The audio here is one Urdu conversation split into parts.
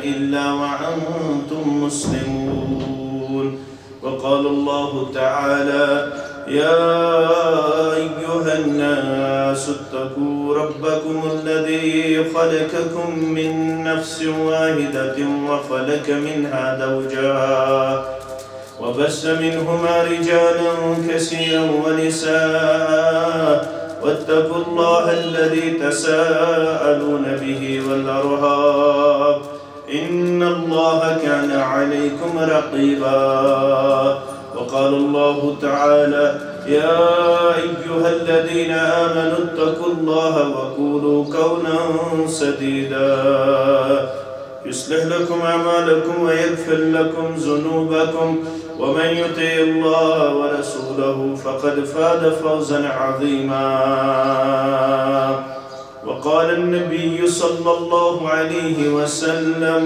إلا وأنتم مسلمون. وقال الله تعالى: يا أيها الناس اتقوا ربكم الذي خلقكم من نفس واحدة وخلق منها زوجها وبث منهما رجالا كثيرا ونساء واتقوا الله الذي تساءلون به والأرحام إن الله كان عليكم رقيبا. وقال الله تعالى: يا أيها الذين آمنوا اتقوا الله وقولوا قولا سديدا يصلح لكم أعمالكم ويغفر لكم ذنوبكم ومن يطع الله ورسوله فقد فاز فوزا عظيما. وقال النبي صلى الله عليه وسلم: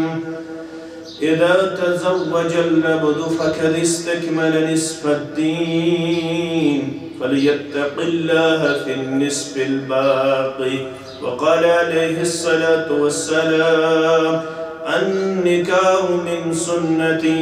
إذا تزوج العبد فقد استكمل نصف الدين فليتق الله في النصف الباقي. وقال عليه الصلاة والسلام: النكاح من سنتي.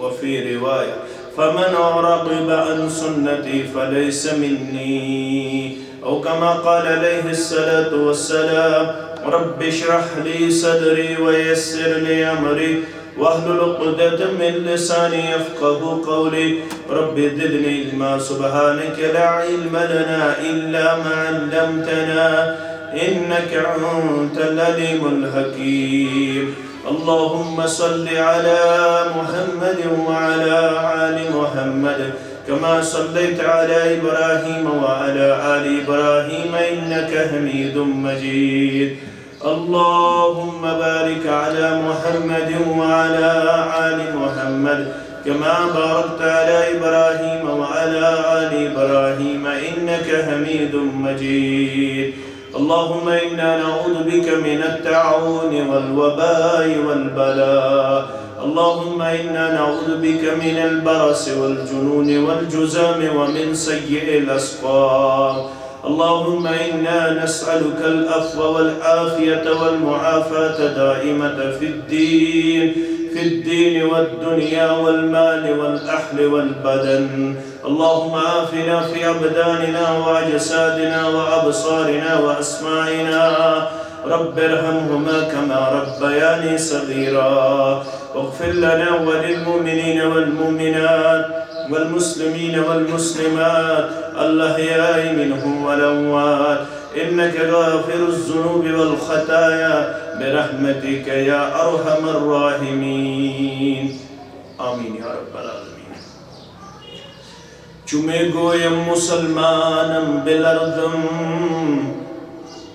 وفي رواية: فمن رغب عن سنتي فليس مني. أو كما قال عليه الصلاة والسلام: رب اشرح لي صدري ويسر لي أمري واحلل عقدة من لساني يفقه قولي رب زدني علما سبحانك لا علم لنا إلا ما علمتنا إنك أنت العليم الحكيم. اللهم صل على محمد وعلى آل محمد كما صليت على إبراهيم وعلى آل إبراهيم إنك حميد مجيد. اللهم بارك على محمد وعلى آل محمد كما باركت على إبراهيم وعلى آل إبراهيم إنك حميد مجيد. اللهم إنا نعوذ بك من التعون والوباء والبلاء. اللهم إنا نعوذ بك من البرص والجنون والجزام ومن سيء الأسقام. اللهم إنا نسألك العفو والعافية والمعافاة دائمة في الدين والدنيا والمال والأهل والبدن. اللهم عافنا في أبداننا وأجسادنا وأبصارنا وأسماعنا. رب ارحمهما كما ربياني صغيرا. واغفر لنا وللمؤمنين والمؤمنات والمسلمين والمسلمات الأحياء منهم والأموات إنك غافر الذنوب والخطايا برحمتك يا أرحم الراحمين. آمين يا رب العالمين. چمے گویم مسلمانم بلردم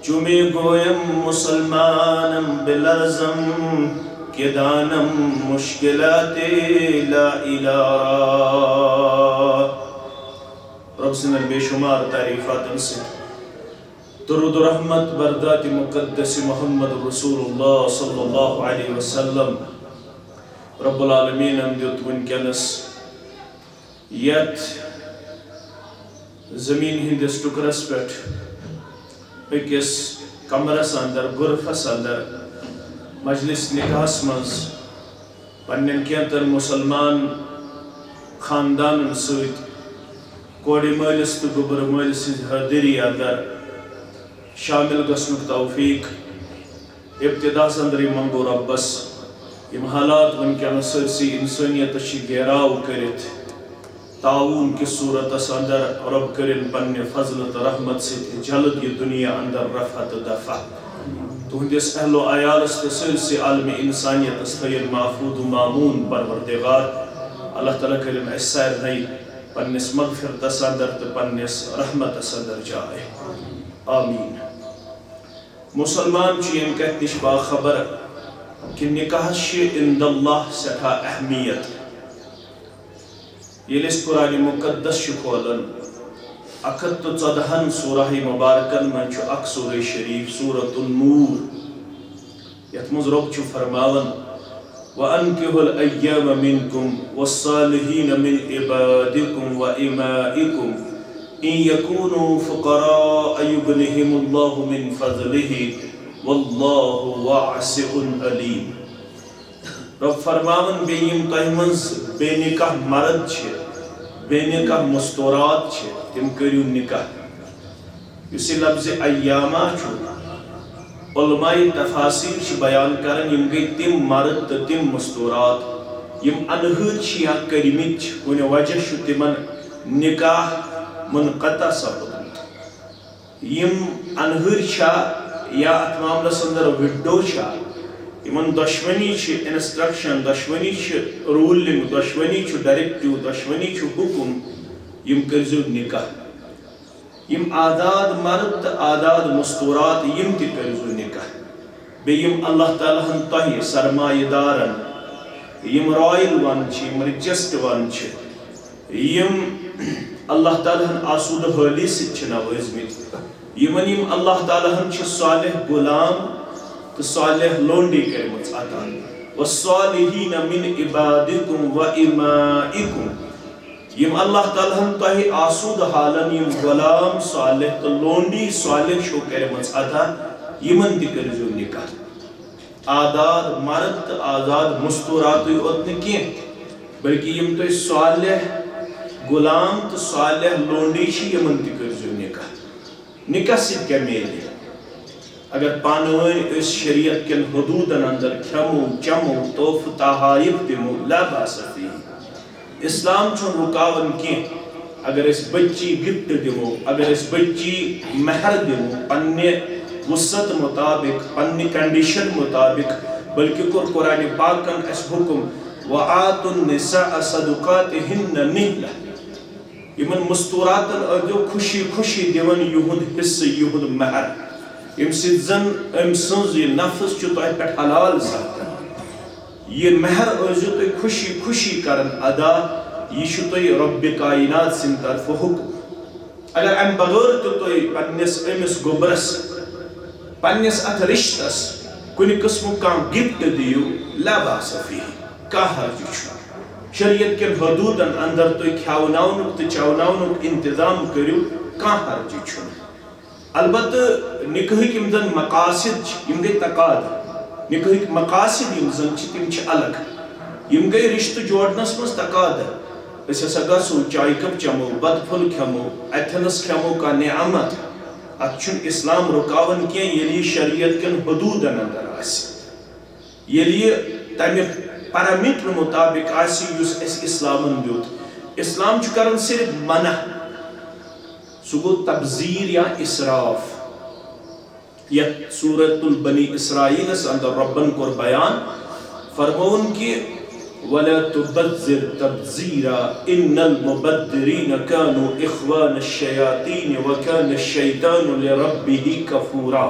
چمے گویم مسلمانم بلرزم کہ دانم مشکلات لا الہ. رب سن بے شمار تعریفات سے درود و رحمت بردات مقدس محمد رسول اللہ صلی اللہ علیہ وسلم. رب العالمین دیت ونکس یت زمین ہندس ٹکرس پہ اکس کمرس اندر غرفس اندر مجلس نکاحس مز پنن کینتن مسلمان خاندان ست کوڑی مالس تو گبر مالس حاضری اندر شامل گسنک توفیق ابتداس اندر منگو ربس. یم حالات ونکن سرسی انسانیت گیراو کرت تعاون کی صورت اندر رب کرن پنہ فضلت رحمت سے جلد یہ دنیا اندر رفعت دفع تہندس اہل و عیالس سرسی عالم انسانیت استین محفوظ و معمون پروردگار. اللہ تعالیٰ کرن اسیر نئی پنس مغفرت اندر تو پنس رحمت اندر جائے. آمین. مسلمان چین کہتش باخبر کہ نکاح عند اللہ سٹھا اہمیت. یہ قرآن مقدس کھولن 114 سورہ مبارکن من اک سورہ شریف سورۃ النور یت مز رب فرماون وَأَنْكِحُوا الْأَيَّامَ مِنْكُمْ وَالصَّالِحِينَ مِنْ عِبَادِكُمْ وَإِمَائِكُمْ إِنْ يَكُونُوا فُقَرَاءَ يُغْنِهِمُ اللَّهُ مِنْ فَضْلِهِ واللہ واسع علیم. رب فرماون بییم تۄہہِ منٛز بے نکاح مرد چھِ بے نکاح مستورات چھِ تِم کٔرِو نکاح. یُس یہِ لفظِ ایامہ چھُ علماء تفاصیل چھِ بیان کران یِم گٔے تِم مرد تہٕ تِم مستورات یِم انہٕرۍ چھِ یا کٔرمٕتۍ چھِ کُنہِ وجہ چھُ تِمن نکاح منقطع سپدمُت. یِم انہٕرۍ چھا یا اتھ معاملس اندر وِڈو چھا یِمن دۄشوٕنی چھِ انسٹرکشن دۄشوٕنی چھِ روٗلِنگ دۄشوٕنی چھُ ڈایریکٹِو دۄشوٕنی چھُ حُکُم یِم کٔرۍزیو نکاح. یِم آزاد مرد تہٕ آزاد مستورات یِم تہِ کٔرۍزیو نکاح. بیٚیہِ یِم اللہ تعالیٰ ہن تۄہہِ سرمایہ دارن یِم رایل ون چھِ یِم رِچسٹ ون چھِ یِم اللہ تعالیٰ ہن آسوٗدٕ حٲلی سۭتۍ چھِ نوٲزمٕتۍ یِمن یِم اللہ تعالیٰ ہن چھِ صالح غلام تہٕ صالح لونڈی کٔرمٕژ عطا. والصالحین من عبادکم و امائکم یِم اللہ تعالیٰ ہن تۄہہِ آسوٗدٕ حالن یِم غلام صالح تہٕ لونڈی صالح چھو کٔرمٕژ عطا یِمن تہِ کٔرۍزیو نکاح. آزاد مرد تہٕ آزاد مستوراتٕے یوت نہٕ کینٛہہ بلکہِ یِم تۄہہِ صالح غلام تہٕ صالح لونڈی چھِ یِمن تہِ کٔرۍزیو نکاح. نکاح سۭتۍ کیٛاہ میلہِ؟ اگر پانہٕ ؤنۍ أسۍ شریعت کٮ۪ن حدوٗدن اندر کھٮ۪مو چٮ۪مو تحفہٕ تحائف دِمو لا باس فیہ. اسلام چھُنہٕ رُکاوان کینٛہہ اگر أسۍ بچی گفٹ دِمو اگر أسۍ بچی مہر دِمو پننہِ وسعت مطابق پننہِ کنڈیشن مطابق بلکہِ کوٚر قرآنِ پاکن اَسہِ حُکم وآتوا النساء صدقاتہن نحلہ. یِمن مستوراتن ٲسۍزیو خوشی خوشی دِوان یِہُنٛد حصہٕ یِہُنٛد مہر ییٚمہِ سۭتۍ زن أمۍ سٕنٛز یہِ نفس چھُ تۄہہِ پٮ۪ٹھ حلال سپدان. یہِ مہر ٲسۍزیو تُہۍ خوشی خوشی کران ادا یہِ چھُ تۄہہِ رۄبِ کائنات سٕنٛدِ طرفہٕ حُکم. اگر امہِ بغٲر تہِ تُہۍ پننِس أمِس گوٚبرس پننِس اتھ رشتس کُنہِ قٕسمُک کانٛہہ گفٹ دِیِو لا باس فیہ کانٛہہ حرجہِ چھُنہٕ. شریعت کٮ۪ن حدوٗدن اندر تُہۍ کھٮ۪وناونُک تہٕ چٮ۪وناونُک انتظام کٔرِو کانٛہہ حرجہِ چھُنہٕ. البتہ نکاحٕکۍ یِم زن مقاصد چھِ یِم گٔے تقاضہٕ. نکاحٕکۍ مقاصد یِم زن چھِ تِم چھِ الگ. یِم گٔے رشتہٕ جوڑنس منٛز تقاضہٕ. أسۍ ہسا گژھو چایہِ کپ چٮ۪مو بتہٕ پھوٚل کھٮ۪مو اتھٮ۪نس کھٮ۪مو کانٛہہ نعمت اتھ چھُنہٕ اسلام رُکاوان کینٛہہ ییٚلہِ یہِ شریعت کٮ۪ن حدوٗدن اندر آسہِ ییٚلہِ یہِ تمہِ پیرامیٹر مطابق آسہِ یُس اَسہِ اسلامن دیُت. اسلام چھُ کران صرف منع سُہ گوٚو تبذیر یا اسراف. یتھ سورۃ البنی اسرائیلس اندر ربن کوٚر بیان فرمووُن کہِ وَلَا تُبَذِّرْ تَبْذِيرًا إِنَّ الْمُبَذِّرِينَ كَانُوا إِخْوَانَ الشَّيَاطِينِ وَكَانَ الشَّيْطَانُ لِرَبِّهِ كَفُورًا.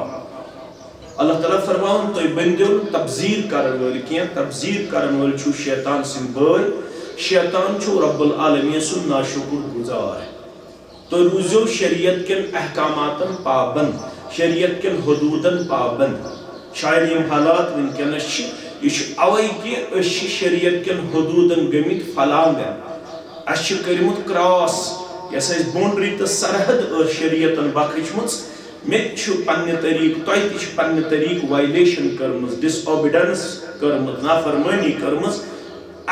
اللہ تعالیٰ فرماوُن تُہۍ بٔنۍزیو نہٕ تبذیر کرن وٲلۍ کینٛہہ. تبذیر کرن وٲلۍ چھُ شیطان سٕنٛدۍ بٲے. شیطان چھُ رب العالمین سُنٛد ناشُکر گُزار. تُہۍ روٗزیو شریعت کٮ۪ن احکاماتن پابند شریعت کٮ۪ن حدوٗدن پابند. شاید یِم حالات وٕنکٮ۪نس چھِ یہِ چھُ اوے کہِ أسۍ چھِ شریعت کٮ۪ن حدوٗدن گٔمٕتۍ فلانگن. اَسہِ چھُ کٔرمُت کراس یۄس اَسہِ بونڈری تہٕ سرحد ٲس شریعتن بخشمٕژ. مےٚ تہِ چھُ پننہِ طریٖقہٕ تۄہہِ تہِ چھِ پننہِ طریٖقہٕ وایلیشن کٔرمٕژ ڈس اوبیڈنس کٔرمٕژ نافرمٲنی کٔرمٕژ.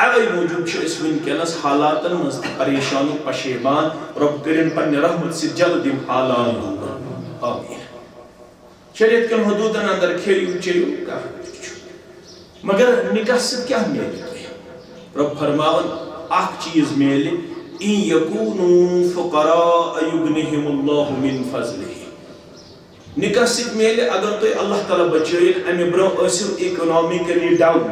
اوے موٗجوٗب چھِ أسۍ وٕنکٮ۪نس حالاتن منٛز تہِ پریشان و پشیمان. رۄب کٔرِنۍ پننہِ رحمت سۭتۍ جلد یِم حالات دوٗر. آمیٖن. شریعت کٮ۪ن حدوٗدن اندر کھیٚیِو چیٚیِو کانٛہہ مگر نکاح سۭتۍ کیٛاہ میلہِ تۄہہِ؟ رۄب فرماوان اکھ چیٖز میلہِ اِن یکوٗنوٗ فقراء یُغنِہِم اللہ من فضلہ. نکاح سۭتۍ میلہِ اگر تُہۍ اللہ تعالیٰ بچٲیِن امہِ برٛونٛہہ ٲسِو اِکنامِکلی ڈاوُن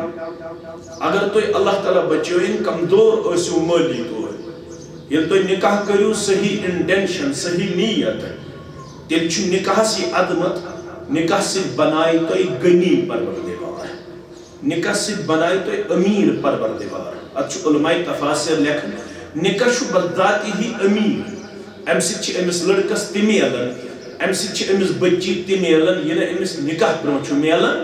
اگر تُہۍ اللہ تعالیٰ بچٲیِن کمزور ٲسِو مٲلی طور. ییٚلہِ تُہۍ نکاح کٔرِو صحیح انٹینشن صحیح نیت تیٚلہِ چھُ نکاحس یہِ عظمت. نکاح سۭتۍ بنایہِ تۄہہِ غنی پروردگار. نکاح سۭتۍ بنایہِ تۄہہِ أمیٖر پروردگار. اتھ چھُ علماء تفاصیل لیکھان نکاح چھُ بذاتی ہی أمیٖر. امہِ سۭتۍ چھِ أمِس لڑکس تہِ میلان امہِ سۭتۍ چھِ أمِس بچی تہِ میلان یہِ نہٕ أمِس نکاح برٛونٛہہ چھُ میلان.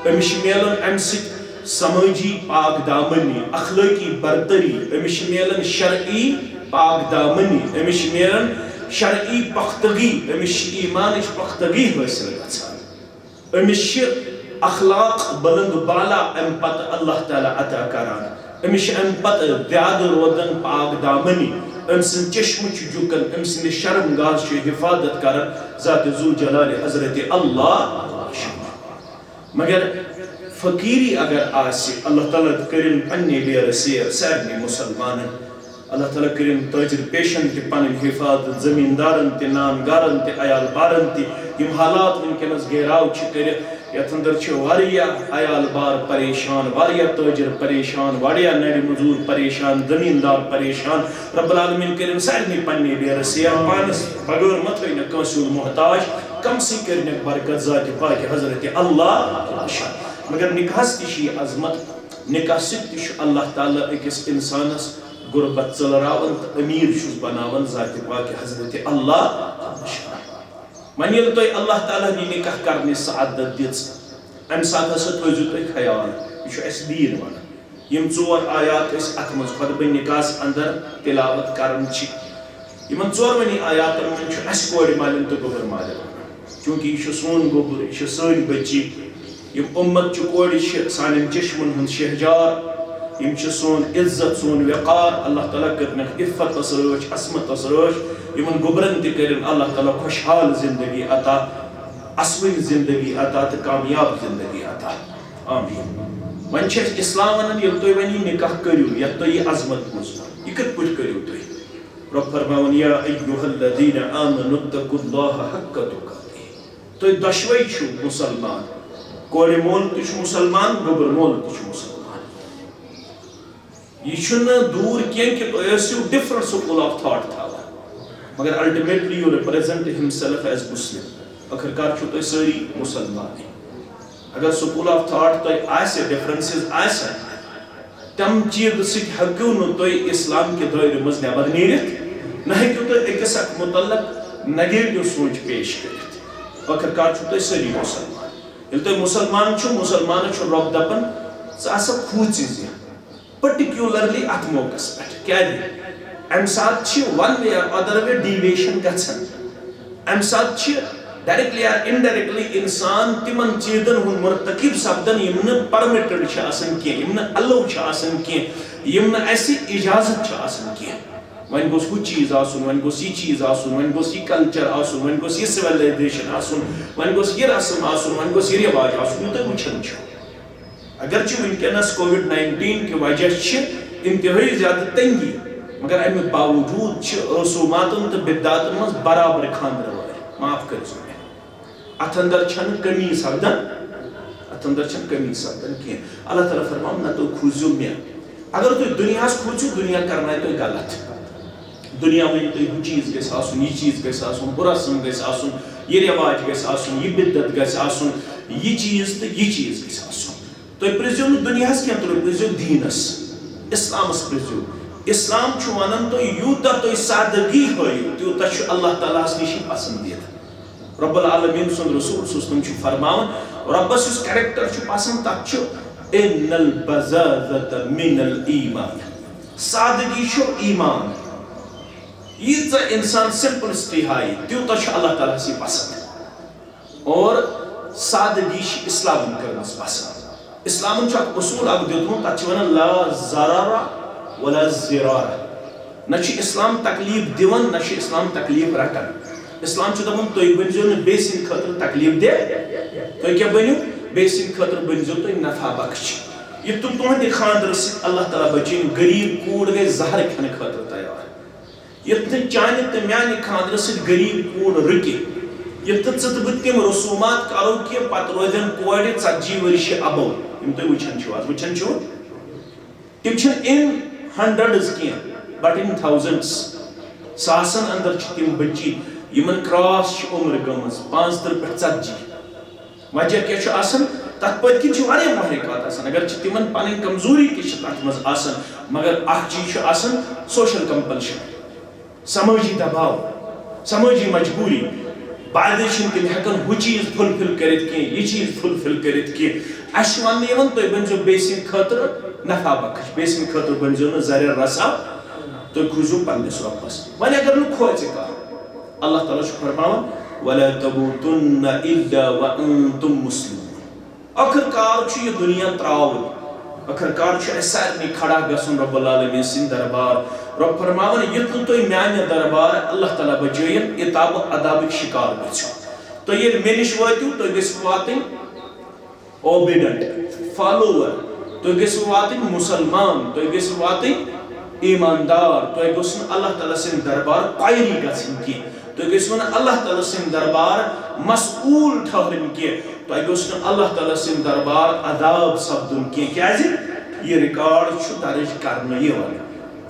أمِس چھِ میلان امہِ سۭتۍ سمٲجی پاک دامنی اخلٲقی برتری. أمِس چھِ میلان شرعی پاک دامنی. أمِس چھِ میلان شرعی پختگی. أمِس چھِ ایٖمانٕچ پختگی حٲصِل گژھان. امس اخلاق بلند بالا ام پتہ اللہ تعالیٰ عطا کران امس ام پتہ دیاد روزن پاک دامنی ام سن چشم جھکن ام سن شرم گاہ حفاظت کران ذات ذوالجلال حضرت اللہ مگر فقیری اگر آسی اللہ تعالیٰ کرن پنی بیر سیر سارنی مسلمانن اللہ تعالیٰ کرن تاجر پیشن تی پنن حفاظت زمیندارن تی نانگارن تی عیال بارن تی یم حالات ونکنس گیراو چھ کرت یتھ اندر چھ واریاہ عیال بار پریشان واریاہ تاجر پریشان واریاہ نڑ مزور پریشان زمیندار پریشان رب العالمین کرن سارنی پنی بیر سیر پانس بغیر متھوی نہ کانسی محتاج کم سی کرن برکت ذات پاک حضرت اللہ مگر نکاحس تشی عظمت نکاح ست تش اللہ تعالیٰ اکس انسانس غربت ژلراون تو امیر چھس بناون ذات پاک حضرت اللہ من یل تھی اللہ تعالیٰ نی نکاح کرنے سعادت دِژ ام سات ہسا تھٲیزیو تُہۍ خیال یہ چھُ اسہِ دیٖن ونان یم ژور آیات أسۍ اتھ منٛز خطبہ نکاحس اندر تلاوت کران چھِ یمن ژورونی آیاتن منٛز چھُ اسہِ کورِ مالٮ۪ن تہٕ گوبر مالٮ۪ن چونکہ یہ سون گوبر یہ سٲنۍ بچی یم امت چہ کورِ چھِ سانٮ۪ن چشمن ہُنٛد شہجار یم چھِ سون عزت سون وقار اللہ تعالیٰ کرنکھ عفتس رٲچھ عصمتس رٲچھ یمن گوبرن تہِ کرن اللہ تعالیٰ خوشحال زندگی عطا اصوٕنۍ زندگی عطا تہٕ کامیاب زندگی عطا آمین وۄنۍ چھِ أسۍ اسلام ونان ییٚلہِ تُہۍ وۄنۍ یہِ نکاح کٔرِو یتھ تۄہہِ یہِ عظمت بوٗزوٕ یہِ کِتھ پٲٹھۍ کٔرِو تُہۍ رب فرماوان یا ایُّہا الذین آمنوا اتقوا اللہ حق تقاتہ تُہۍ دۄشوے چھِو مسلمان کورِ مول تہِ چھُ مسلمان گوبر مول تہِ چھُ مسلمان یہ چھُنہٕ دوٗر کینٛہہ کہِ تُہۍ ٲسِو ڈفرنٹ سکوٗل آف تھاٹ تھاوان مگر ultimately you represent himself as Muslim آخرکار چھُو تُہۍ سٲری مسلمان اگر سکوٗل آف تھاٹ تۄہہِ آسہِ ڈفرنسز آسن تم چیٖز سۭتۍ ہیٚکِو نہٕ تُہۍ اسلام کہِ دٲیرٕ منٛز نٮ۪بر نیٖرِتھ نہ ہیٚکِو تُہۍ أکِس اکھ متعلق نگیٹو سونچ پیش کٔرِتھ آخرکار چھُو تُہۍ سٲری مسلمان ییٚلہِ تُہۍ مسلمان چھِو مسلمانس چھُ رۄب دپان ژٕ آسکھ خوٗژِ زِ پٔٹِکیوٗلرلی اتھ موقعس پٮ۪ٹھ کیٛازِ امہِ ساتہٕ چھِ one way or other way deviation گژھان امہِ ساتہٕ چھِ ڈائریکٹلی آر انڈائریکٹلی انسان تمن چیزن ہُنٛد مرتکب سپدان یم نہٕ پرمٹڈ چھِ آسان کینٛہہ یم نہٕ الو چھِ آسان کینٛہہ یم نہٕ اسہِ اجازت چھِ آسان کینٛہہ وۄنۍ گوٚژھ ہُہ چیٖز آسُن وۄنۍ گوٚژھ یہِ چیٖز آسُن وۄنۍ گوٚژھ یہِ کلچر آسُن وۄنۍ گوٚژھ یہِ سِولایزیشن آسُن وۄنۍ گوٚژھ یہِ رسم آسُن وۄنۍ گوٚژھ یہِ رٮ۪واج آسُن یہِ تُہۍ وٕچھان چھِو اگرچہ ونکس کووِڈ-19 کہ وجہ انتہائی زیادہ تنگی مگر امیُک باوجود رسوماتن تو بدعاتن مز برابر خاندر وٲلۍ معاف کٔرِو مےٚ اتھ اندر چھنہٕ کمی سپدان کینٛہہ اللہ تعالیٰ فرماو نہ تُہۍ کھوٗژِو مےٚ اگر تُہۍ دُنیاہس کھوٗژِو دُنیا کرنایہِ تۄہہِ غلط دُنیا ونہِ تۄہہِ ہُہ چیٖز گژھِ آسُن یہِ چیٖز گژھِ آسُن ہُہ رسم گژھِ آسُن یہِ رٮ۪واج گژھِ آسُن یہِ بدعت گژھِ آسُن یہِ چیٖز تہٕ یہِ چیٖز گژھِ آسُن تُہۍ پرٛژھِو نہٕ دُنیاہس کینٛہہ تُہۍ پرٛژھِو دیٖنس اسلامس پرٛژھِو اسلام چھُ ونان تُہۍ یوٗتاہ تُہۍ سادگی ہٲیِو تیوٗتاہ چھُ اللہ تعالیٰ ہس نِش پسندیدٕ رب العالمین سُنٛد رسول تِم چھِ فرماوان رۄبس یُس کیریکٹر چھُ پسند تتھ چھُ ان البذاذة من الایمان سادگی چھُ ایمان ییٖژاہ انسان سمپلسٹی ہایہِ تیوٗتاہ چھُ اللہ تعالیٰ ہس پسند اور سادگی چھِ اسلامن کٔرمٕژ پسند اسلامن چھُ اکھ اصوٗل اکھ دیُتمُت تتھ چھِ ونان لا ضرر ولا ضرار نہ چھُ اسلام تکلیف دِوان نہ چھُ اسلام تکلیف رٹان اسلام چھُ دپان تُہۍ بٔنزیو نہٕ بیٚیہِ سٕنٛدِ خٲطرٕ تکلیف دہ تُہۍ کیٛاہ بٔنِو بیٚیہِ سٕنٛدِ خٲطرٕ بٔنزیو تُہۍ نفع بخش یہِ تہٕ تُہنٛدِ خانٛدرٕ سۭتۍ اللہ تعالیٰ بچٲیِن غریٖب کوٗر گژھِ زہر کھٮ۪نہٕ خٲطرٕ تیار یِتھ نہٕ چانہِ تہٕ میانہِ خانٛدرٕ سۭتۍ غریٖب کوٗر رُکہِ یِتھ نہٕ ژٕ تہٕ بہٕ تِم رسوٗمات کرو کہِ پتہٕ روزن کورِ 40 ؤرشہِ ابو یم تُہۍ وٕچھان چھِو آز وٕچھان چھِو تِم چھِنہٕ ان ہنڈریڈز کینٛہہ بٹ ان تھاوزنڈس ساسن اندر چھِ تِم بچی یمن کراس چھِ عمر گٔمٕژ 35 پٮ۪ٹھ 40 وجہ کیٛاہ چھُ آسان تتھ پٔتۍ کِنۍ چھِ واریاہ محرکات آسان اگر چھِ تِمن پنٕنۍ کمزوری تہِ چھِ تتھ منٛز آسان مگر اکھ چیٖز چھُ آسان سوشل کمپلشن سمٲجی دباو سمٲجی مجبوری بعدے چھِنہٕ تِم ہٮ۪کان ہُہ چیٖز فُلفل کٔرِتھ کینٛہہ یہِ چیٖز فُلفل کٔرِتھ کینٛہہ اسہِ چھُ وننہٕ یِوان تُہۍ بٔنزیو بیٚیہِ سٕنٛدِ خٲطرٕ نفع بخش بیٚیہِ سٕنٛدِ خٲطرٕ بٔنزیو نہٕ زرٮ۪ر رسا تُہۍ کھوٗژِو پننِس رۄبس وۄنۍ اگر نہٕ کھوژِ کانٛہہ اللہ تعالیٰ چھُ فرماوان وَلَا تَمُوتُنَّ إِلَّا وَأَنْتُمْ مُسْلِمُونَ. آخر کار چھُ یہ دنیا تراؤن، آخر کار چھُ اَسہِ سارنٕے کھڑا گژھُن رب العالمین سٕنٛدِ دربار. رب فرماون یُتھ نہٕ تُہۍ میانہِ دربار اللہ تعالیٰ بچٲیِن عتاب عذابٕکۍ شِکار گٔژھِو. تُہۍ ییٚلہِ مےٚ نِش وٲتِو تُہۍ گٔژھِو واتٕنۍ اوبیڈنٹ فالوور، تُہۍ گٔژھِو واتٕنۍ مُسلمان، تُہۍ گٔژھِو واتٕنۍ ایماندار. تُہۍ گوٚژھ نہٕ اللہ تعالیٰ سٕنٛدِ دربار قٲیری گژھٕنۍ کینٛہہ، تُہۍ گٔژھِو نہٕ اللہ تعالیٰ سٕنٛدِ دربار مسئوٗل ٹھٔہرٕنۍ کینٛہہ، تۄہہِ گوٚژھ نہٕ اللہ تعالیٰ سٕنٛدِ دربار عذاب سپدُن کینٛہہ. کیٛازِ یہ ریکارڈ چھُ درٕج کرنہٕ یِوان.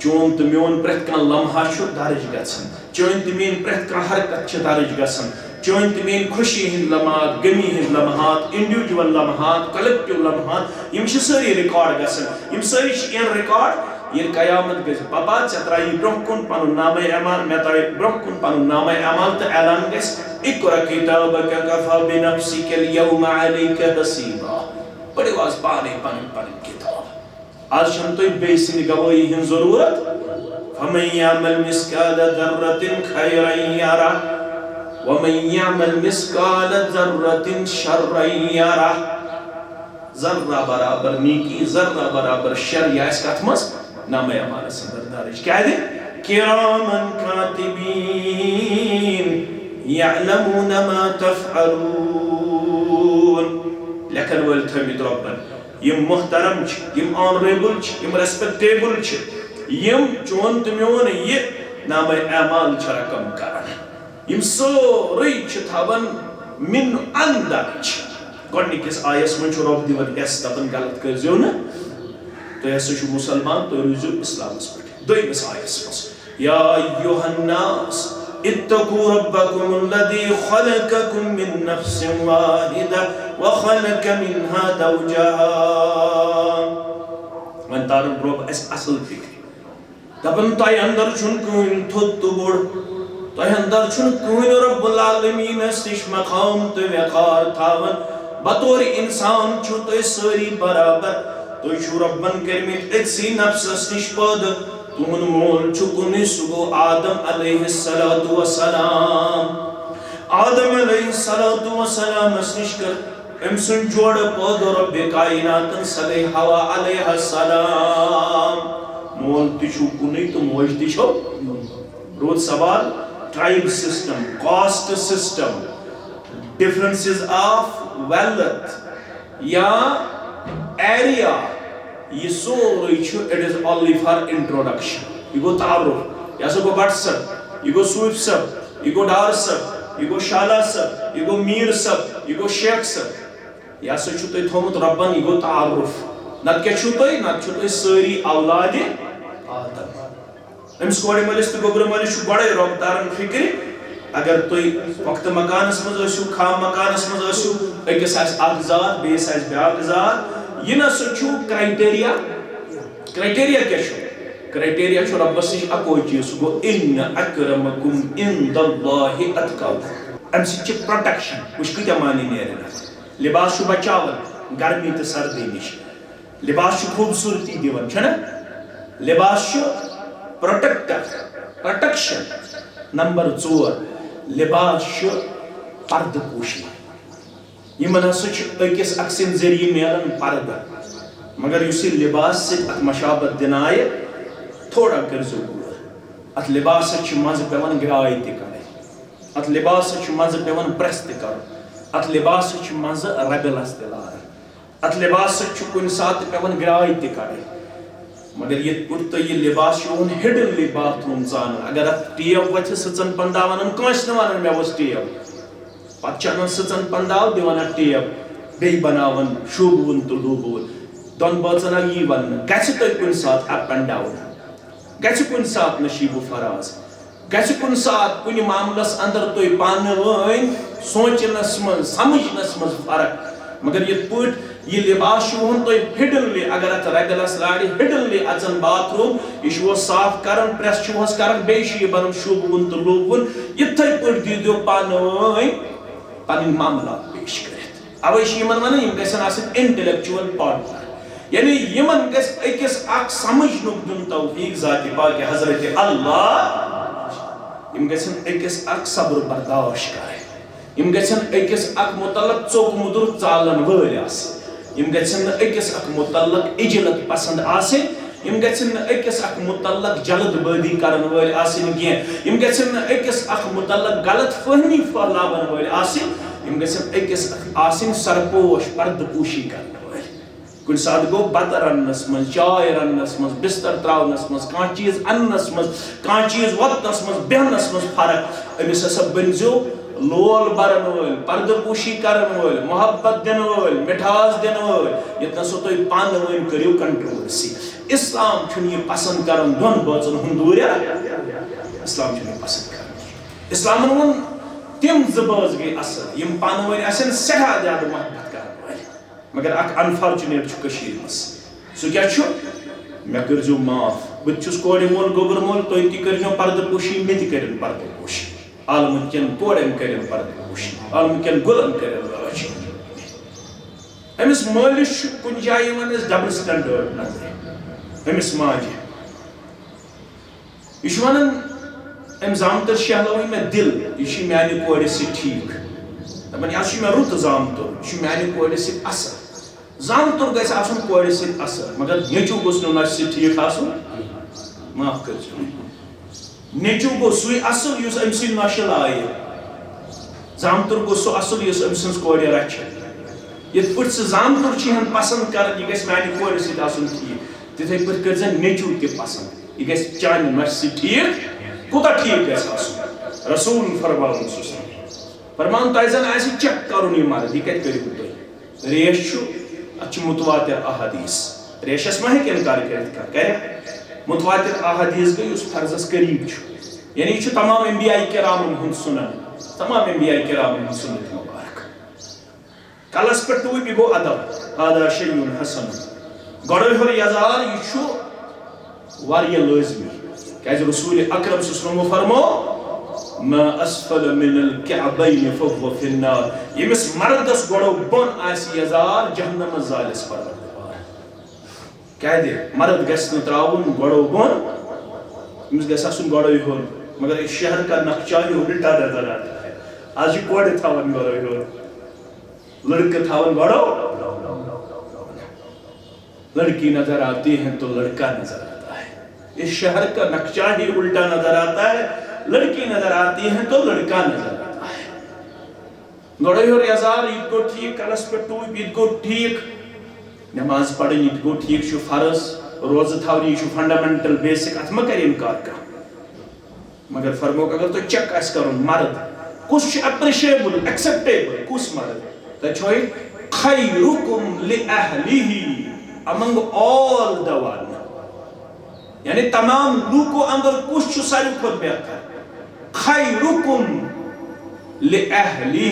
چون تہٕ میون پرٛٮ۪تھ کانٛہہ لمحہ چھُ درٕج گژھان، چٲنۍ تہٕ میٲنۍ پرٛٮ۪تھ کانٛہہ حرکت چھِ درٕج گژھان، چٲنۍ تہٕ میٲنۍ خوشی ہٕنٛدۍ لمحات، غمی ہٕنٛدۍ لمحات، انڈیوجول لمحات، کلیکٹِو لمحات، یِم چھِ سٲری رِکارڈ گژھان. یِم سٲری چھِ اِن رِکارڈ. ییٚلہِ قیامت گژھِ بابا ژےٚ ترٛایی برٛونٛہہ کُن پنُن نامے اعمال، مےٚ ترٛایہِ برٛونٛہہ کُن پنُن نامے اعمال تہٕ اعلان گژھِ اقرأ کتابک کفی بنفسک اليوم علیک حسیبا. پٔرِو آز پانے پنٕنۍ کتاب. آز چھنہٕ تۄہہِ بیٚیہِ سٕنٛدِ گوٲیی ہٕنٛز ضروٗرت. فمن یعمل مثقال ذرة خیرا یرہ ومن یعمل مثقال ذرة شرا یرہ. ذرہ برابر نیکی، ذرہ برابر شر، یہ آسہِ کتھ منٛز نامے اعمالس اندر درج. کیٛازِ کِرامن کاتبین یعلمون ما تفعلون. لیکھن وٲلۍ تھٲومٕتۍ رۄبن، یم محترم چھِ، یم آنریبل چھِ، یم ریسپیکٹیبل چھِ، یم چون تہٕ میون یہ نامے اعمال چھِ رقم کران، یم سورُے چھِ تھاوان من اندر. گۄڈنِکِس آیس منٛز چھُ رۄب دِوان ہٮ۪س دپان غلط کٔرۍزیو نہٕ، تُہۍ ہسا چھِو مُسلمان، تُہۍ روٗزِو اسلامس پٮ۪ٹھ. دوٚیمِس آیس منٛز یا ایُّہا الناس اتقوا ربکم الذی خلقکم من نفس واحدہ وخلق منها زوجہا. وۄنۍ تارن رۄب اَسہِ اصل فکر، دپان تۄہہِ اندر چھُنہٕ کٕہٕنۍ تھوٚد تہٕ بوٚڑ، تۄہہِ اندر چھُنہٕ کٕہٕنۍ رب العالمیٖنس نِش مقام تہٕ وقار تھاوان. بطور انسان چھُو تُہۍ سٲری برابر. تُہۍ چھُو رۄبن کٔرمٕتۍ أکسٕے نفسس نِش پٲدٕ. تُہُنٛد مول چھُ کُنُے، سُہ گوٚو آدم علیہ الصلوۃ والسلام. آدم علیہ الصلوۃ والسلامس نِش کٔر أمۍ سُنٛد جوڑٕ پٲدٕ رۄبِ کائناتن، سۄ گٔے حوا علیہ السلام. مول تہِ چھُو کُنُے تہٕ موج تہِ چھو. روٗد سوال tribe system, caste system, differences of wealth یا ایریا، یہ سورُے چھُ it is only for introduction. یہ گوٚو تعارف. یہ ہسا گوٚو بٹ صٲب، یہ گوٚو صوٗفۍ صٲب، یہ گوٚو ڈار صٲب، یہ گوٚو شالا صٲب، یہ گوٚو میٖر صٲب، یہ گوٚو شیخ صٲب. یہ ہسا چھُو تۄہہِ تھوٚومُت رۄبن، یہ گوٚو تعارف. نتہٕ کیٛاہ چھُو تُہۍ؟ نتہٕ چھُو تُہۍ سٲری اولادِ آدم. أمِس کورِ مٲلِس تہٕ گوٚبرٕ مٲلِس چھُ گۄڈَے رۄب تاران فِکرِ. اگر تُہۍ پۄختہٕ مکانس منٛز ٲسِو، خام مکانس منٛز ٲسِو، أکِس آسہِ اکھ ذات، بیٚیِس آسہِ بیٛاکھ ذات، یہِ نہ سا چھُ کرٛایٹیریا. کرٛایٹیریا کیٛاہ چھُ؟ کرٛایٹیریا چھُ رۄبس نِش اکوے چیٖز، سُہ گوٚو اِنَّ اَکرَمَکُم عِنٛدَ اللہِ اَتقاکُم. اَمہِ سۭتۍ چھِ پرٛوٹیکشن. وٕچھ کۭتیاہ معنی نیرن اَتھ. لباس چھُ بچاوان گرمی تہٕ سردی نِش، لباس چھُ خوٗبصوٗرتی دِوان، چھُنہ؟ لباس چھُ پروٹیکٹر، پروٹیکشن. نمبر 4 لباس چھُ پردٕ پوشی. یِمن ہسا چھُ أکِس اکھ سٕنٛدِ ذٔریعہٕ میلان پردٕ. مگر یُس یہِ لباس سۭتۍ اتھ مشابت دِنہٕ آیہِ، تھوڑا کٔرۍزیو غور. اتھ لباسس چھِ منٛزٕ پیوان گراے تہِ کرٕنۍ، اتھ لباسس چھُ منٛزٕ پیوان پریس تہِ کرُن، اتھ لباسس چھِ منٛزٕ ربلس تہِ لارٕنۍ، اتھ لباسس چھُ کُنہِ ساتہٕ پیوان گراے تہِ کڑٕنۍ. مگر یِتھ پٲٹھۍ تۄہہِ یہِ لباس چھُ یِوان ہڈنلی باتھ روٗم ژانُن. اگر اتھ ٹیب وتھِ سٕژن پنٛداہ ونان کٲنٛسہِ نہٕ ونان مےٚ ؤژھ ٹیب، پتہٕ چھِ انان سٕژن پنٛداہ دِوان اتھ ٹیب، بیٚیہِ بناوان شوٗبوُن تہٕ لوٗبوُن. دۄن بٲژن آو یی وننہٕ، گژھِ تۄہہِ کُنہِ ساتہٕ اپ اینڈ ڈاوُن، گژھِ کُنہِ ساتہٕ نشیٖبو فراز، گژھِ کُنہِ ساتہٕ کُنہِ معاملس اندر تۄہہِ پانہٕ ؤنۍ سونچنس منٛز سمجھنس منٛز فرق. مگر یِتھ پٲٹھۍ یہ لباس چھُ یِوان تۄہہِ ہڈنلی، اگر اتھ رگلس لارِ ہڈنلی اژان باتھ روٗم، یہِ چھُ صاف کران، پریس چھُ کران، بیٚیہِ چھُ یہِ بنان شوٗبوُن تہٕ لوٗبوُن. یِتھٕے پٲٹھۍ دیٖزیو پانہٕ ؤنۍ پنٕنۍ معاملات پیش کٔرِتھ. اوے چھِ یِمن ونان یِم گژھن آسٕنۍ انٹلیکچُول پارٹنر، یعنی یِمن گژھِ أکِس اکھ سمجھنُک دیُن توفیٖق ذاتِ پاکہِ حضرت اللہ. یِم گژھن أکِس اکھ صبر برداشت کرٕنۍ. یم گژھن أکِس اکھ متعلق ژوٚک مُدُر ژالن وٲلۍ آسٕنۍ یم گژھن نہٕ أکِس اکھ متعلق اِجلت پسند آسٕنۍ یم گژھن نہٕ أکِس اکھ متعلق جلد بٲدی کرن وٲلۍ آسٕنۍ کینٛہہ یم گژھن نہٕ أکِس اکھ متعلق غلط فہمی پھٔہلاون وٲلۍ آسٕنۍ یم گژھن أکِس اکھ آسٕنۍ سرپوش پردٕ پوشی کرن وٲلۍ کُنہِ ساتہٕ گوٚو بتہٕ رننس منٛز چاے رننس منٛز بستر تراونس منٛز کانٛہہ چیٖز اننس منٛز کانٛہہ چیٖز وۄتنس منٛز بیہنس منٛز فرق أمِس ہسا بٔنزیو لول برن وٲلۍ پردٕ پوشی کرن وٲلۍ محبت دِنہٕ وٲلۍ مٹھاس دِنہٕ وٲلۍ ییٚتنس تُہۍ پانہٕ ؤنۍ کٔرِو کنٹروورسی اسلام چھُنہٕ یہِ پسند کران دۄن بٲژن ہُنٛد دوٗریا اسلام چھُنہٕ یہِ پسند کران اسلامن ووٚن تِم زٕ بٲژ گٔے اصل یِم پانہٕ ؤنۍ آسن سٮ۪ٹھاہ زیادٕ محبت کرن وٲلۍ مگر اکھ انفارچُنیٹ چھُ کٔشیٖرِ منٛز سُہ کیٛاہ چھُ مےٚ کٔرۍزیو معاف بہٕ تہِ چھُس کورِ مول گوٚبُر مول تُہۍ تہِ کٔرۍزیو پردٕ پوشی مےٚ تہِ کٔرِنۍ پردٕ پوشی عالمہٕ کٮ۪ن کورٮ۪ن کٔرِنۍ پردٕ پوشی عالمہٕ کٮ۪ن گُلن کٔرِنۍ رٲچھ أمِس مٲلِس چھُ کُنہِ جایہِ یِوان أسۍ ڈبل سٹینڈٲرڈ نظرِ أمِس ماجہِ یہِ چھُ ونان أمۍ زامتٕر شہلٲوٕے مےٚ دِل یہِ چھُ میانہِ کورِ سۭتۍ ٹھیٖک دپان یہِ چھُ مےٚ رُت زامتُر یہِ چھُ میانہِ کورِ سۭتۍ اصل زامتُر گژھِ آسُن کورِ سۭتۍ اصل مگر نیٚچوٗ گوٚژھ نہٕ نۄشہِ سۭتۍ ٹھیٖک آسُن معاف کٔرۍزیو نیٚچوٗ گوٚو سُے اصل یُس أمۍ سٕنٛدۍ نۄشہِ لایہِ زامتُر گوٚو سُہ اصل یُس أمۍ سٕنٛز کورِ رچھِ یِتھ پٲٹھۍ سُہ زامتُر چھِ یِہن پسند کران یہِ گژھِ میانہِ کورِ سۭتۍ آسُن ٹھیٖک تِتھے پٲٹھۍ کٔرۍزٮ۪ن نیٚچوٗ تہِ پسند یہِ گژھِ چانہِ نۄشہِ سۭتۍ ٹھیٖک کوٗتاہ ٹھیٖک گژھِ آسُن رسوٗل فرماوُن فرمان تۄہہِ زن آسہِ چیک کرُن یہِ مرد یہِ کتہِ کٔرِو تُہۍ ریش چھُ اتھ چھُ متواتر احادیث ریشس ما ہیٚکہِ انکار کٔرِتھ کانٛہہ کرِ متواتر احادیث گٔے یُس فرضس قریٖب چھُ یعنی یہِ چھُ تمام انبیاء کرامن ہُنٛد سُنن تمام انبیاء کرامن ہُنٛد سُنت مبارک کلس پٮ۪ٹھ ٹوٗپۍ یہِ گوٚو ادب ہاذا شیءٌ حسن گۄڈٕ ہیوٚر یزار یہِ چھُ واریاہ لٲزمی کیٛازِ رسول اکرم صلی اللہ علیہ وسلم فرموو ما اسفل من الكعبین فهو فی النار ییٚمِس مردس گۄڈو بۄن آسہِ یزار جہنمس زالس پروردگار کیٛازِ مرد گژھِ نہٕ تراوُن گۄڈو بۄن أمِس گژھِ آسُن گۄڈے ہیوٚر مگر یہِ شہر کا نقشہ ہی الٹا نظر آتا ہے آز چھِ کورِ تھاوان گۄڈے ہیوٚر لڑکہٕ تھاون گۄڈو لڑکی نظر آتی ہے تو لڑکا نظر آتا ہے اس شہر کا نقشہ ہی الٹا نظر آتا ہے لڑکی نظر آتی ہے تو لڑکا نظر آتا ہے گۄڈے ہیوٚر یزار یہِ تہِ گوٚو ٹھیٖک کلس پٮ۪ٹھ ٹوٗپۍ یہِ تہِ گوٚو ٹھیٖک نٮ۪ماز پرٕنۍ یہِ تہِ گوٚو ٹھیٖک چھُ فرض روزٕ تھاونہِ یہِ چھُ فنڈامنٹل بیسک اتھ ما کرِ انکار کانٛہہ مگر فرموک اگر تۄہہِ چیک آسہِ کرُن مرد کُس چھُ اپرِشیبل ایکسپٹیبل کُس مرد تتہِ چھُ خیرکم لأہلہ among all the one یعنی تمام لوکو اندر کُس چھُ ساروی کھۄتہٕ بہتر خیرکم لأہلہ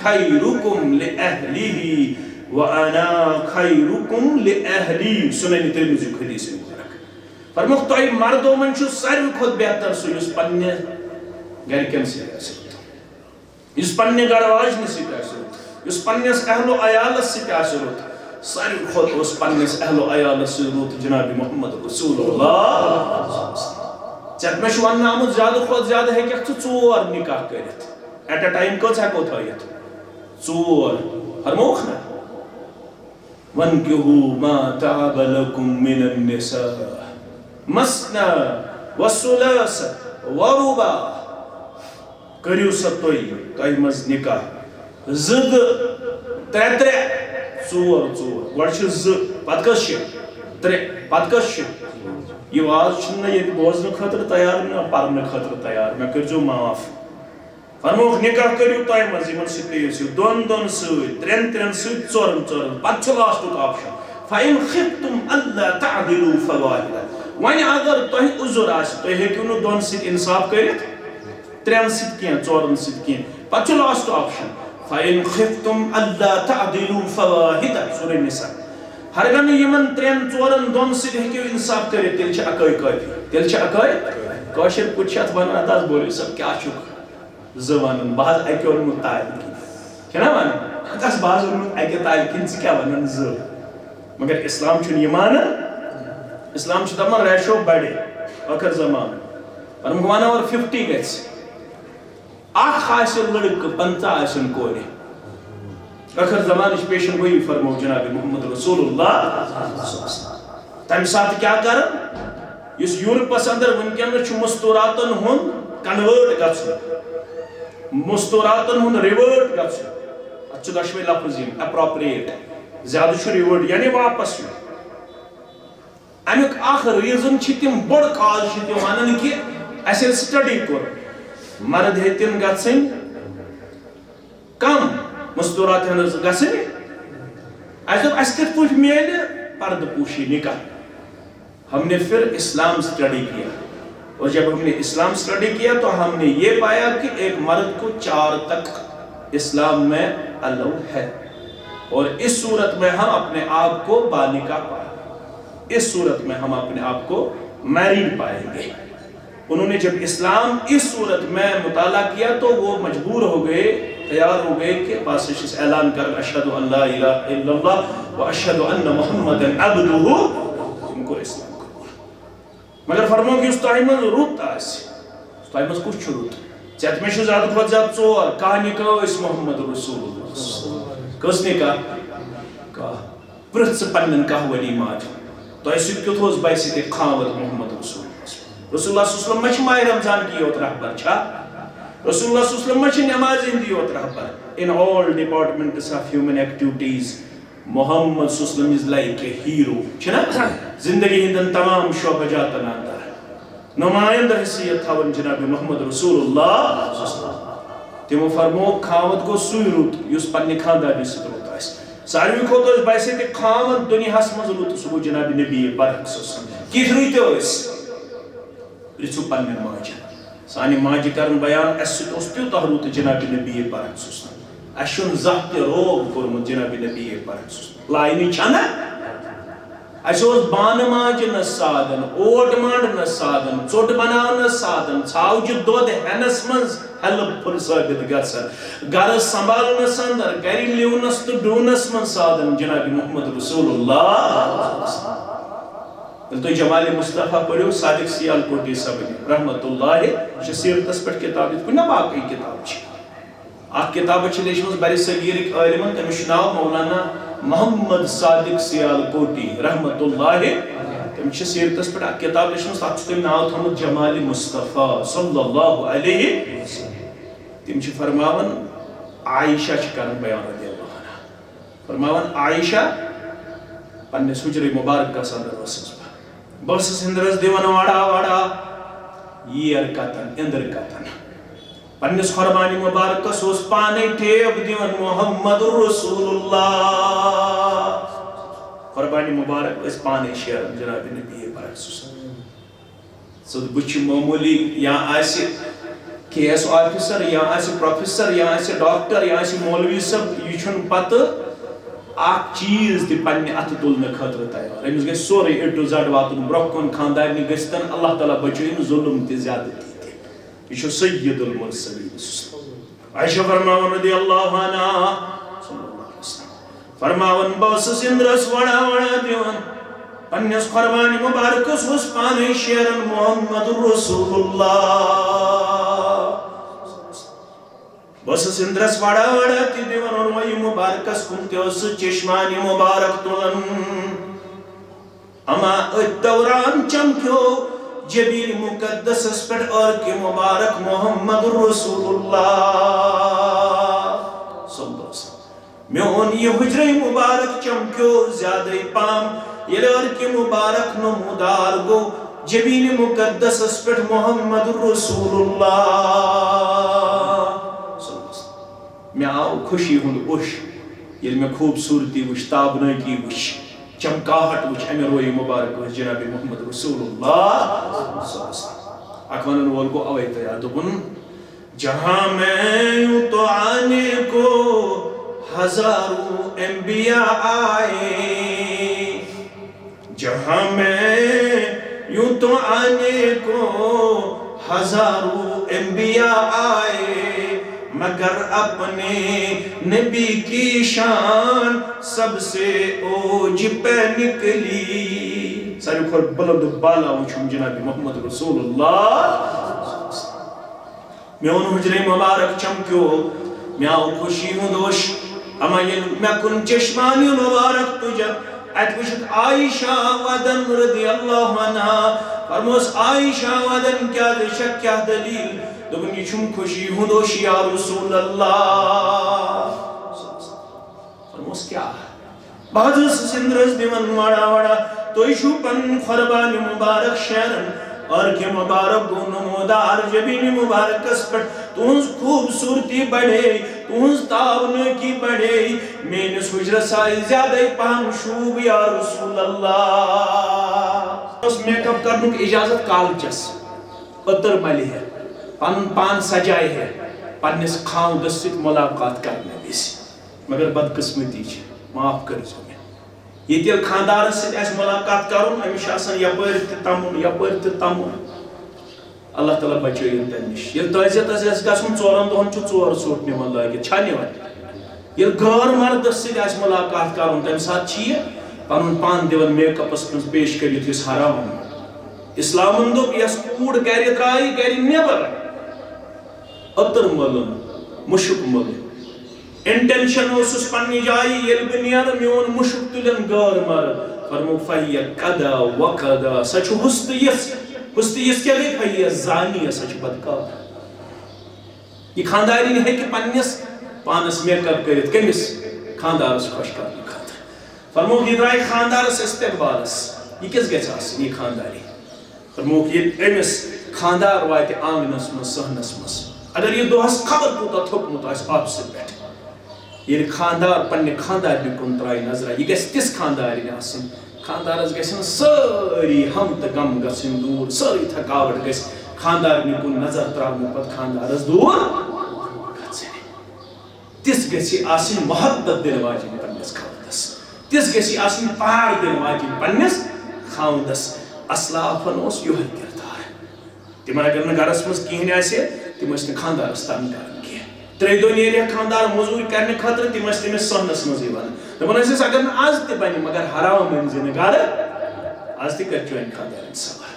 خیرکم لأہلہ وانا خیرکم لأہلی سنن ترمذیُک حدیث مبارک فرموک تۄہہِ مردو منٛز چھُ ساروی کھۄتہٕ بہتر سُہ یُس پننہِ گرِکٮ۪ن سۭتۍ آسہِ رُت یُس پننہِ گرٕ واجنہِ سۭتۍ آسہِ رُت یُس پننِس اہلو عیالس سۭتۍ آسہِ رُت ساروی کھۄتہٕ اوس پننِس اہلو عیالس سۭتۍ رُت جناب محمد رسول اللہ ژےٚ مےٚ چھُ وننہٕ آمُت زیادٕ کھۄتہٕ زیادٕ ہیٚککھ ژٕ 4 نکاح کٔرِتھ ایٹ اے ٹایم کٔژ ہیٚکو تھٲیِتھ 4 فرموکھ نا وَانكِحُوا مَا طَابَ لَكُم مِّنَ النِّسَاءِ مَثْنَىٰ وَثُلَاثَ وَرُبَاعَ کٔرِو سا تۄہہِ منٛز نکاح 2 3 گۄڈٕ چھِ 2 پتہٕ کٔژ چھِ 3 پتہٕ کٔژ چھِ یہِ واز چھُنہٕ نہٕ ییٚتہِ بوزنہٕ خٲطرٕ تیار نہ پرنہٕ خٲطرٕ تیار مےٚ کٔرۍزیو معاف فرموکھ نکاح کٔرِو تۄہہِ منٛز یِمن سۭتۍ تُہۍ ٲسِو 2 سۭتۍ 3 سۭتۍ 4 پتہٕ چھُ لاسٹُک آپشن فَإِنْ خِفْتُمْ أَلَّا تَعْدِلُوا فَوَاحِدَةً وۄنۍ اگر تۄہہِ عُذُر آسہِ تُہۍ ہیٚکِو نہٕ 2 سۭتۍ اِنصاف کٔرِتھ 3 سۭتۍ کینٛہہ 4 سۭتۍ کینٛہہ پتہٕ چھُ لاسٹ آپشن فَإِنْ خِفْتُمْ أَلَّا تَعْدِلُوا فَوَاحِدَةً سورہ نِساء ہرگاہ نہٕ یِمن 3 4 2 سۭتۍ ہیٚکِو اِنصاف کٔرِتھ تیٚلہِ چھِ اَکٲے کٲفی تیٚلہِ چھِ اَکٲے کٲشِر پٲٹھۍ چھِ اتھ ونان تس بولِو سا کیٛاہ چھُکھ 2 ونان بہٕ حظ اَکہِ اوٚنمُت تالہِ کِنۍ چھُنا ونان تس بہٕ حظ اوٚنمُت اَکہِ تالہِ کِنۍ ژٕ کیٛاہ ونان 2 مگر اسلام چھُنہٕ یہِ مانان اسلام چھُ دپان ریشو بڑِ ٲخر زمانہٕ فرمووُکھ 1/50 گژھِ اخ آسن لڑکہ 50 آسن کورِ آخر زمانہ پیشن گوئی فرمو جناب محمد رسول اللہ تمہ سات کیا کرن اس یورپس اندر ونکن مستوراتن ہن کنورٹ گژھن مستوراتن ہن ریورٹ گژھن اتھ دشوے لفظ اپروپریٹ زیادہ چھ ریورٹ یعنی واپس امیک اخ ریزن چھ تم بڑ کاز چھ تم ونان کہ اسے سٹڈی کور مرد ہیتن گژھن کم مستورات ہنز گژھن اس کت پٲٹھۍ میلہِ پردٕ پوشی نکاح ہم نے پھر اسلام سٹڈی کیا اور جب ہم نے اسلام سٹڈی کیا تو ہم نے یہ پایا کہ ایک مرد کو 4 تک اسلام میں الاؤ ہے اور اس صورت میں ہم اپنے آپ کو بالغ پائیں اس صورت میں ہم اپنے آپ کو میریڈ پائیں گے انہوں نے جب اسلام اس صورت میں مطالعہ کیا تو وہ مجبور ہو گئے تیار ہو گئے کہ بس اعلان کر اشہد ان لا الہ الا اللہ و اشہد ان محمد عبدہ ان کو اسلام مگر فرمو کہ اس ٹائم رت اس ٹائم کچھ رت ژےٚ مےٚ چھُ زیادٕ کھۄتہٕ زیادٕ 4 کاہ نکاح ٲسۍ محمد رسول اللہ کٔژ نکاح کاہ پرٛژھ ژٕ پننٮ۪ن کاہوٲنی ماجن تۄہہِ سۭتۍ کیُتھ اوس باسہِ سۭتۍ خاوند محمد رسول اللہ رسول اللہ صلی اللہ علیہ وسلم ما چھِ ماہ رمضان کی یوت رہبر چھا رسول اللہ صلی اللہ علیہ وسلم ما چھِ نماز ہٕنٛدی یوت رہبر in all departments of human activities محمد صلی اللہ علیہ وسلم is like a hero چھنا زندگی ہندن تمام شعبہ جاتن اندر نمائندہ حیثیت تھاون جناب محمد رسول اللہ تمو فرمو خاوند گو سوی رت یس پنہ خاندانی سۭتۍ رت آسہِ ساروی کھۄتہٕ ٲس باسہِ تہِ خاوند دُنیاہس منٛز رت سُہ گوٚو جناب نبی برحق کِتھ رٕتۍ ٲسۍ پرٛژھِو پننٮ۪ن ماجن سانہِ ماجہِ کرن بیان اسہِ سۭتۍ اوس تیوٗتاہ رُت جناب نبی برحق اسہِ چھُنہٕ زانٛہہ تہِ روگ کوٚرمُت جناب نبی برحق لاینہِ چھنہ اسہِ اوس بانہٕ ماجنس سادن اوٹ مانڈنس سادن ژوٚٹ بناونس سادن ژھاوجہِ دۄد ہٮ۪نس منٛز ہیلپ فُل ثٲبت گژھان گرس سنبھالنس اندر گرِ لِونس تہٕ ڈوٗنس منٛز سادن جناب محمد رسول اللہ ییٚلہِ تُہۍ جمال مصطفیٰ پٔرِو صادق سیال کوٹی صٲبنہِ رحمت اللہ یہِ چھِ سیرتس پٮ۪ٹھ کِتاب یِتھ کٔنۍ نہ باقٕے کِتاب چھِ اکھ کِتاب چھِ لیچھمٕژ بر صغیٖرٕکۍ عٲلمن تٔمِس چھُ ناو مولانا محمد صادق سیال کوٹی رحمت اللہ تٔمۍ چھِ سیرتس پٮ۪ٹھ اکھ کِتاب لیچھمٕژ تتھ چھُ تٔمۍ ناو تھوٚمُت جمال مصطفیٰ صلی اللہ علیہ تِم چھِ فرماوان عائشہ چھِ کران بیان رضی اللہ عنہ فرماوان عائشہ پننِس حجرِ مبارکس اندر ٲسٕس بہٕ ٲسٕس ہِنٛدرس دِوان وڑا وڑا ییر کتن اِنٛدر کتن پننِس قربانی مبارکس اوس پانے ٹھیب دِوان محمد رسول اللہ قربانی مبارک ٲسۍ پانے شیران جناب نبی برحق سُہ بٕتھِ معموٗلی یا آسہِ KS آفیسر یا آسہِ پروفیسر یا آسہِ ڈاکٹر یا آسہِ مولوی صٲب یہِ چھُنہٕ پتہٕ اکھ چیز تہِ پننہِ اتھٕ تُلنہٕ خٲطرٕ تیار أمِس گژھِ سورُے A to Z واتُن برونٛہہ کُن خاندارنہِ گٔژھتن اللہ تعالیٰ بچٲیِن ظُلم تہِ زیادٕ یہ چھُ سید المرسلین عائشہ فرماون رضی اللہ عنہ فرماون بہٕ ٲسٕس اِنٛدرس وڑا وڑا دِوان پننِس قربانی مبارکس اوس پانے شیران محمد رسول اللہ بہٕ ٲسٕس اِنٛدرس وڑا وڑا تہِ دِوان اور یہِ مبارکس کُن تہِ اوس سُہ چشمانہِ مبارک تُلان اما أتھۍ دوران چمکیو جبیل مقدس اس پر عرق مبارک محمد رسول اللہ صلی اللہ علیہ وسلم میون یہ حجر مبارک چمکیو زیادہ پام یہ عرق مبارک نمودار گو جبیل مقدس اس پر محمد رسول اللہ صلی اللہ علیہ وسلم میں آؤ خوشی ہوں اوش یہ میں خوبصورتی وش تابناکی وش چمکاہٹ وچ امی روی مبارک وچ جناب محمد رسول اللہ اک ونن وول کو اوے تیار دوپن جہاں میں یوں تو آنے کو ہزاروں انبیاء آئے جہاں میں یوں تو آنے کو ہزاروں انبیاء آئے مگر اپنے نبی کی شان سب سے اوج پہ نکلی ساری کھول بلند بالا وچھم جناب محمد رسول اللہ میون حجرے مبارک چمکیو میں آو خوشی ہوں دوش اما میں کن چشمانی مبارک تجھا ات وشت عائشہ ودن رضی اللہ عنہ فرموس عائشہ ودن کیا دشک کیا دلیل دبن یہ چھم خوشی ہوں دوش یا رسول اللہ فرموس کیا بعض سندرز دیون وڑا وڑا تو ایشو پن خربان مبارک شیرن اور کہ مبارک گو نمودار جبین مبارک اس پر تونز خوبصورتی بڑھے تونز تاؤنے کی بڑھے میں نے سجرہ سائی زیادہ پہم شوب یا رسول اللہ اس میک اپ کرنے کی اجازت کالچس اتر ملی ہے پان سجائے ہے پانس خاؤں دست ملاقات کرنے بیسی مگر بدقسمتی چھے معاف کر جو میں یہ تیل خاندار سے ایس ملاقات کروں ہمیشہ آسان یا پرت تمون اللہ تعالیٰ بچے انتن نش یہ تعزیت اس گسن ژورن دہن چھ ژور سوٹ نمان لگت چھا نوان یہ غیر مرد سے ایس ملاقات کروں تم ساتھ چھ پنن پان دیون میک اپس من پیش کریت اس حرام اسلام دو یس کوڑ کر ترائی کر نیبر اتر ملن مشک ملن انٹینشن اس پنی جائی یل بنیار میون مشک تلن غیر مرد فرمو فہی قدا وقدا سچ حستیس کیا گئی فہی زانی سچ بدکار یہ خانداری نہیں ہے کہ پنیس پانس میک اپ کرت کمس خاندار اس خوش کرنے خاطر فرمو یہ درائی خاندار اس استقبالس یہ کس گیس آسن یہ خانداری فرمو یہ امس خاندار وائت آنگنس من سہنس من اگر یہ دوہس خبر پوتا تھوکمت آس آپ سے بیٹھ یہ خاندار پنہ خاندار کن ترائی نظر یہ گیس تس خاندار آسن خاندار گھن ساری ہم تو غم گھن دور ساری تھکاوٹ گھس خاندار کن نظر تراؤن پہ خاندار دور تس گھس آسن محبت دل واجن پنس خاندس تس گھس آسن پہاڑ دل واجن پنس خاندس اسلافن اس یہ کردار تم اگر نا گرس مز کہین آسے تم اس خاندارس تنگ کران کی ترے دو نیریا خاندار مزور کرنے خاطر تم اس تمس سہنس مز یوان دپان ٲسِس اگر نا آز تہ بنہِ مگر حرام أنزِ نہٕ گرٕ آز تہ کر چون خاندارن سوال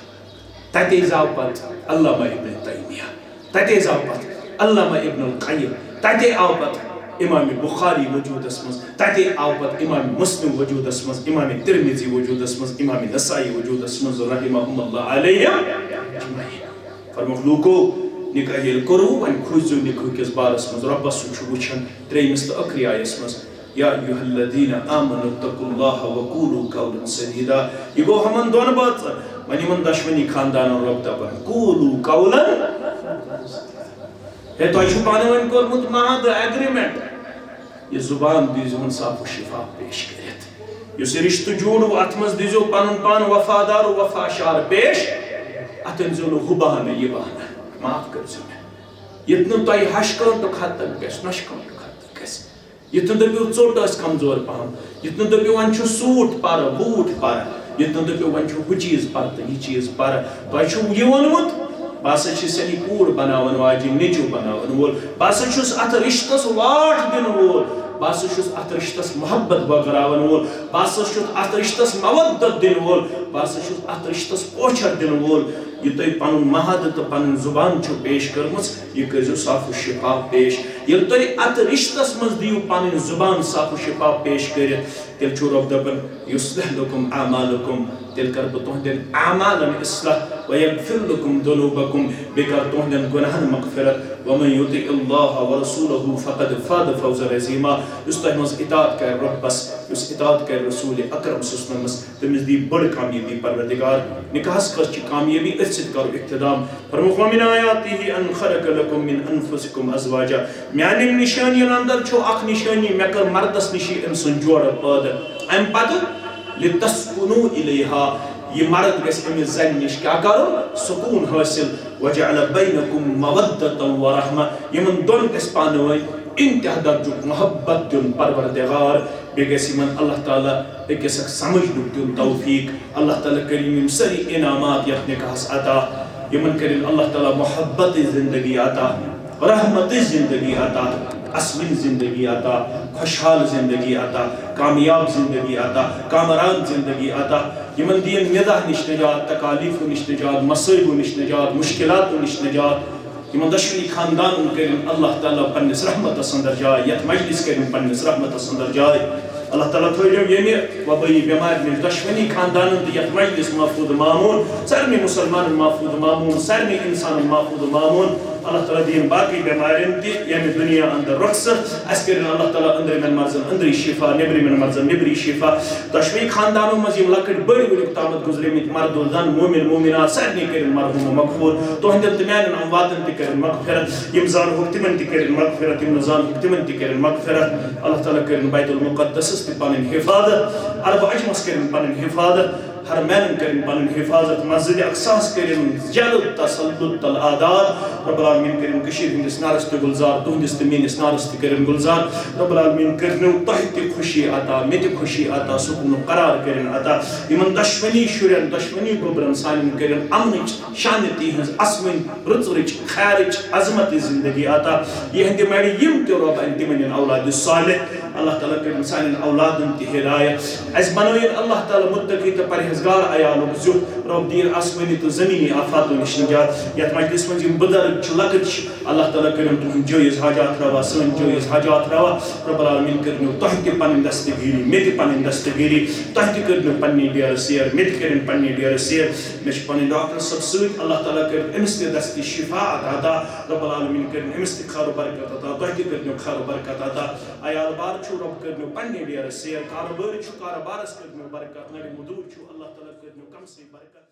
تتے زاو پت علامہ ابن تیمیہ تتے زاو پت علامہ ابن القیم تتے آو پت امام بخاری وجودس مز تتے آو پت امام مسلم وجودس مز امام ترمذی وجودس مز امام نسائی وجودس مز رحمہم اللہ علیہم فرموک لوکو نکاح یل کرو ون کھوزو نکاح کس بارس مز ربس سچ وچھن تریمس تو ٲخری آیس مز یا ایها الذین آمنوا اتقوا اللہ وقولوا قولا سدیدا یہ گو ہمن دون بات ون یمن دشمنی خاندان رب دپان قولوا قولا ہے تو چھو پانے ون کورمت مہاد ایگریمنٹ یہ زبان دیزون صاف و شفاف پیش کرت یس رشتہ جوڑو ات مز دیزو پنن پان وفادار و وفاشار پیش اتن زونو ہبانہ یہ بہانہ معاف کر زو یتن تو ہش کر تو ختم گس نش کر تو ختم گس یتن دپیو ژوٹ اس کمزور پہم یتن دپیو ون چھ سوٹ پر بوٹ پر یتن دپیو ون چھ ہو چیز پر تو یہ چیز پر تو چھو یہ ونمت باسا چھ سنی کوڑ بناون واجن نیچو بناون وول باسا چھس ات رشتس واٹ دن وول باسا چھس ات رشتس محبت بغراون وول باسا چھس ات رشتس مودت دن وول باسا چھس ات رشتس پوچھر دن وول یہ تو پن مہد تو پن زبان چھو پیش کرمس یہ کرزو صاف و شفاف پیش یہ تو ات رشتس مز دیو پن زبان صاف و شفاف پیش کرت تیل چھو رب دپن یصلح لکم اعمالکم تیل کر بہ تہندین اعمالن اصلاح ویغفر لکم ذنوبکم بکر تہندین گناہن مغفرت ومن یطع اللہ ورسولہ فقد فاز فوزا عظیما یس تہ مز اطاعت کر ربس یس اطاعت کر رسول اکرم صلی اللہ علیہ وسلم تمس دی بڑ کامیابی پروردگار نکاحس کر چھ کامیابی ارسد کرو اقتدام فرموک ومن آیاته ان خلق لکم من انفسکم ازواجا میانی نشانین اندر چھو اخ نشانی میں کر مردس نشی انسان جوڑ پاد ام پتہ لتسکنو الیہا یہ مرد گس امس زن نش کیا کرو سکون حاصل وجعل بینکم مودتا ورحمہ یمن دون گس پانوئی انتہا درجک محبت دن پروردگار بیگس یمن اللہ تعالیٰ اکس سمجھ دن توفیق اللہ تعالیٰ کریم سری انعامات یت نکاحس عطا یمن کریم اللہ تعالیٰ محبت زندگی عطا رحمت زندگی عطا اسمن زندگی عطا خوشحال زندگی عطا کامیاب زندگی عطا کامران زندگی عطا یمن دین ندا نش نجات تکالیف نش نجات مصائب نش نجات مشکلات نش نجات یمن دشونی خاندان کرن اللہ تعالیٰ پنس رحمتس اندر جائے یت مجلس کرن پنس رحمتس اندر جائے اللہ تعالیٰ تھوڑیو یمی وبائی بیمار نش دشونی خاندان یت مجلس محفوظ مامون سارنی مسلمان محفوظ مامون سارنی انسان محفوظ مامون اللہ تعالیٰ دین باقی بیمارین تی یمی دنیا اندر رخصت اس کرن اللہ تعالیٰ اندر من مرزن اندری شفا نبری من مرزن نبری شفا دشوی خاندانوں مز یم لکٹ بڑی ولک تامت گزریمت مرد و زن مومن مومنات سارنی کرن مرحوم مغفور تہندین تمیانن امواتن تی کرن مغفرت یم زان ہوک تمن تی کرن مغفرت یم زان ہوک تمن تی کرن مغفرت اللہ تعالیٰ کرن بیت المقدس تی پنن حفاظت عرب اجمس کرن پنن حفاظت حرمین کرن پنن حفاظت مسجد اقصاص کرن جلد تسلط الاعداد رب العالمین کرن کشیر ہندس نارس تی گلزار تہندس تی میانس نارس تی کرن گلزار رب العالمین کرنو تہ تی خوشی عطا مے تی خوشی عطا سکون قرار کرن عطا یمن دشمنی شرین دشمنی گوبرن سانن کرن امنچ شانتی ہنز اسمن رچ خیرچ عظمت زندگی عطا یہندی مڑی یم تی رب ان تمن اولاد صالح اللہ تعالیٰ کرن سانن اولادن تی ہدایت اس بنوین اللہ تعالیٰ متقی تے پرہیزگار عیالک زیوت رب دیر آسمانی تو زمینی آفاتو نش نجات یت مجلس من یم بزرگ چھ لکٹ اللہ تعالیٰ کرن تہن جائز حاجات روا سن جائز حاجات روا رب العالمین کرنو تہ تی پنن دستگیری مے تی پنن دستگیری تہ تی کرنو پننی ڈیر سیر مے تی کرن پننی ڈیر سیر مے چھ پنن ڈاکٹر صاحب سۭتۍ اللہ تعالیٰ کرن امس تی دستی شفا عطا رب العالمین کرن امس تی خیر و برکت عطا تہ تی کرنو خیر و برکت عطا عیال بار چھو رب کرنو پننی ڈیر سیر کاروبار چھو کاروبارس کرنو برکت نڑی مدور چھو اللہ تعالیٰ کرنو کم سے برکت